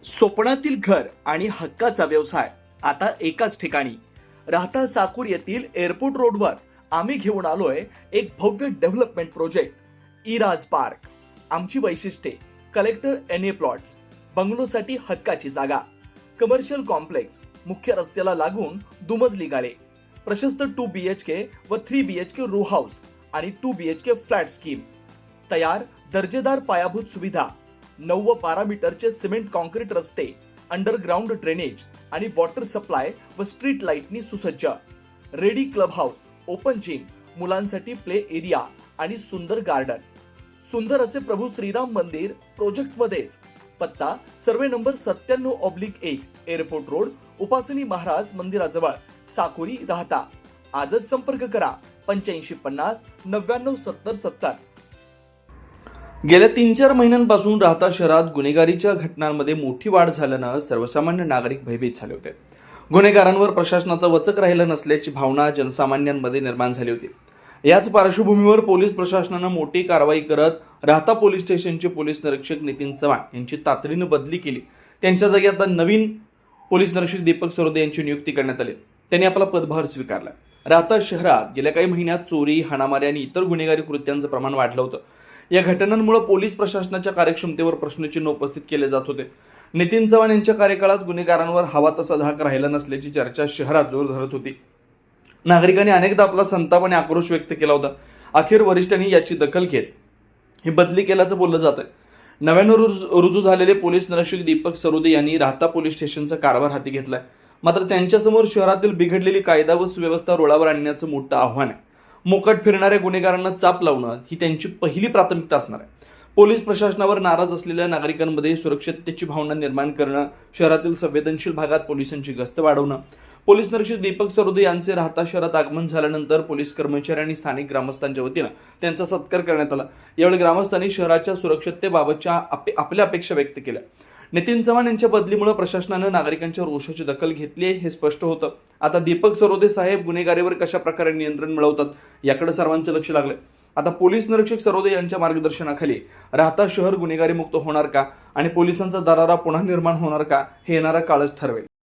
स्वप्नातील घर आणि हक्काचा व्यवसाय आता एकाच ठिकाणी. राहता साकूर येथील एअरपोर्ट रोडवर आम्ही घेऊन आलोय एक भव्य डेव्हलपमेंट प्रोजेक्ट इराज पार्क. आमची वैशिष्ट्ये: कलेक्टर NA प्लॉट्स, बंगलोसाठी हक्काची जागा, कमर्शियल कॉम्प्लेक्स, मुख्य रस्त्याला लागून दुमजली गाळे, प्रशस्त 2 BHK व 3 BHK रो हाऊस आणि 2 BHK फ्लॅट स्कीम. तयार दर्जेदार पायाभूत सुविधा, 9 व 12 मीटरचे सिमेंट कॉन्क्रीट रस्ते, अंडरग्राऊंड ड्रेनेज आणि वॉटर सप्लाय व स्ट्रीट लाईटनी सुसज्ज. Ready club house, open gym, मुलांसाठी प्ले एरिया आणि सुंदर गार्डन. सुंदर असे प्रभू श्रीराम मंदिर प्रोजेक्ट मध्येच. पत्ता: सर्वे नंबर 97/1, एअरपोर्ट रोड, उपासनी महाराज मंदिराजवळ, साकुरी, राहता. आजच संपर्क करा 8550 99 70 70. गेल्या 3-4 महिन्यांपासून राहता शहरात गुन्हेगारीच्या घटनांमध्ये मोठी वाढ झाल्यानं सर्वसामान्य नागरिक भयभीत झाले होते. गुन्हेगारांवर प्रशासनाचा वचक राहिला नसल्याची भावना जनसामान्यांमध्ये निर्माण झाली होती. याच पार्श्वभूमीवर पोलीस प्रशासनानं मोठी कारवाई करत राहता पोलीस स्टेशनचे पोलीस निरीक्षक नितीन चव्हाण यांची तातडीनं बदली केली. त्यांच्या जागी आता नवीन पोलीस निरीक्षक दीपक सरोदे यांची नियुक्ती करण्यात आली. त्यांनी आपला पदभार स्वीकारला. राहता शहरात गेल्या काही महिन्यात चोरी, हाणामारी आणि इतर गुन्हेगारी कृत्यांचं प्रमाण वाढलं होतं. या घटनांमुळे पोलीस प्रशासनाच्या कार्यक्षमतेवर प्रश्नचिन्ह उपस्थित केले जात होते. नितीन चव्हाण यांच्या कार्यकाळात गुन्हेगारांवर हवा तसा धाक राहिला नसल्याची चर्चा शहरात जोर धरत होती. नागरिकांनी अनेकदा आपला संताप आणि आक्रोश व्यक्त केला होता. अखेर वरिष्ठांनी याची दखल घेत ही बदली केल्याचं बोललं जात आहे. नव्यानं रुजू झालेले पोलीस निरीक्षक दीपक सरोदे यांनी राहता पोलीस स्टेशनचा कारभार हाती घेतलाय. मात्र त्यांच्यासमोर शहरातील बिघडलेली कायदा व सुव्यवस्था रुळावर आणण्याचं मोठं आव्हान आहे. मोकाट फिरणाऱ्या गुन्हेगारांना चाप लावणं ही त्यांची पहिली प्राथमिकता असणार आहे. पोलीस प्रशासनावर नाराज असलेल्या नागरिकांमध्ये सुरक्षिततेची भावना निर्माण करणं, शहरातील संवेदनशील भागात पोलिसांची गस्त वाढवणं. पोलीस निरीक्षक दीपक सरोदे यांचे राहता शहरात आगमन झाल्यानंतर पोलीस कर्मचारी आणि स्थानिक ग्रामस्थांच्या वतीनं त्यांचा सत्कार करण्यात आला. यावेळी ग्रामस्थांनी शहराच्या सुरक्षिततेबाबतच्या आपल्या अपेक्षा व्यक्त केल्या. नितीन चव्हाण यांच्या बदलीमुळे प्रशासनानं नागरिकांच्या रोषाची दखल घेतली आहे हे स्पष्ट होतं. आता दीपक सरोदे साहेब गुन्हेगारीवर कशा प्रकारे नियंत्रण मिळवतात याकडे सर्वांचं लक्ष लागलंय. आता पोलीस निरीक्षक सरोदे यांच्या मार्गदर्शनाखाली राहता शहर गुन्हेगारी मुक्त होणार का आणि पोलिसांचा दरारा पुन्हा निर्माण होणार का हे येणारा काळच ठरवेल.